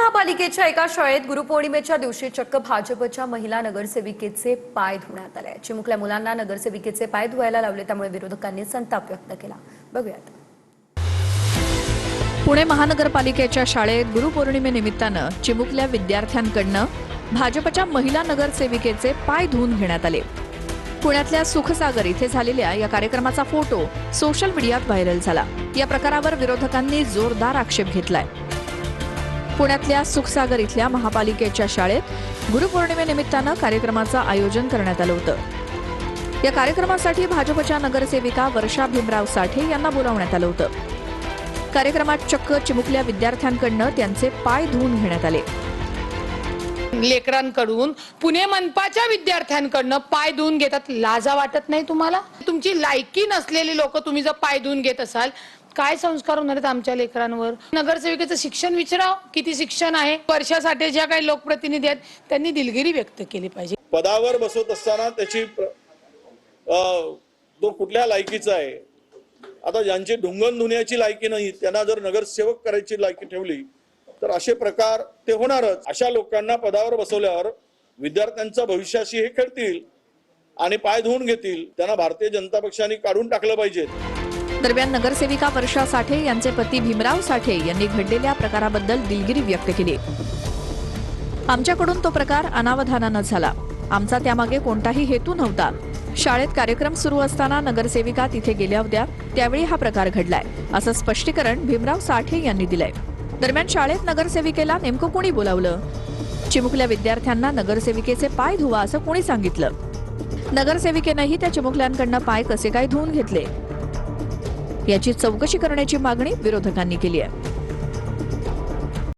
महापालिकेच्या एका शाळेत गुरुपौर्णिमेच्या दिवशी चक्क भाजपच्या महिला नगरसेविकेचे पाय धुण्यात आले। चिमुकल्या मुलांना नगरसेविकेचे पाय धुवायला लावले, त्यामुळे विरोधकांनी संताप व्यक्त केला। बघूयात। पुणे महानगरपालिकेच्या शाळेत गुरुपौर्णिमेनिमित्तानं चिमुकल्या विद्यार्थ्यांकडनं भाजपच्या महिला नगरसेविकेचे पाय धुवून घेण्यात आले। पुण्यातल्या सुखसागर इथे झालेल्या या कार्यक्रमाचा फोटो सोशल मीडियात व्हायरल झाला। या प्रकारावर विरोधकांनी जोरदार आक्षेप घेतलाय। पुण्यातल्या सुखसागर इथल्या महापालिकेच्या शाळेत गुरुपौर्णिमेनिमित्तानं कार्यक्रमाचं आयोजन करण्यात आलं होतं। या कार्यक्रमासाठी भाजपच्या नगरसेविका वर्षा भीमराव साठे यांना बोलावण्यात आलं होतं। कार्यक्रमात चक्क चिमुकल्या विद्यार्थ्यांकडनं त्यांचे पाय धुवून घेण्यात आले। लेकरांकडून पुणे मनपाच्या विद्यार्थ्यांकडनं पाय धुवून घेतात। लाजा वाटत नाही तुम्हाला? तुमची लायकी नसलेली लोक तुम्ही जर पाय धुवून घेत असाल, काय संस्कार होणार आहेत आमच्या लेकरांवर? नगरसेविकेचं शिक्षण विचारा, किती शिक्षण आहे? वर्षासाठी ज्या काही लोकप्रतिनिधी आहेत त्यांनी दिलगिरी व्यक्त केली पाहिजे। पदावर बसवत असताना त्याची तो कुठल्या लायकीचा आहे? आता ज्यांची ढुंगण धुण्याची लायकी नाही त्यांना जर नगरसेवक करायची लायकी ठेवली तर असे प्रकार ते होणारच। अशा लोकांना पदावर बसवल्यावर विद्यार्थ्यांच्या भविष्याशी हे खेळतील आणि पाय धुवून घेतील। त्यांना भारतीय जनता पक्षाने काढून टाकलं पाहिजे। दरम्यान नगरसेविका वर्षा साठे यांचे पती भीमराव साठे यांनी घडलेल्या प्रकाराबद्दल दिलगिरी व्यक्त केली। आमच्याकडून तो प्रकार अनावधानानं झाला। आमचा त्यामागे कोणताही हेतू नव्हता। शाळेत कार्यक्रम सुरू असताना नगरसेविका तिथे गेल्या होत्या, त्यावेळी हा प्रकार घडलाय, असं स्पष्टीकरण भीमराव साठे यांनी दिलंय। दरम्यान शाळेत नगरसेविकेला नेमकं कोणी बोलावलं? चिमुकल्या विद्यार्थ्यांना नगरसेविकेचे पाय धुवा असं कोणी सांगितलं? नगरसेविकेनंही त्या चिमुकल्यांकडनं पाय कसे काय धुवून घेतले, याची चौकशी करण्याची मागणी विरोधकांनी केली आहे।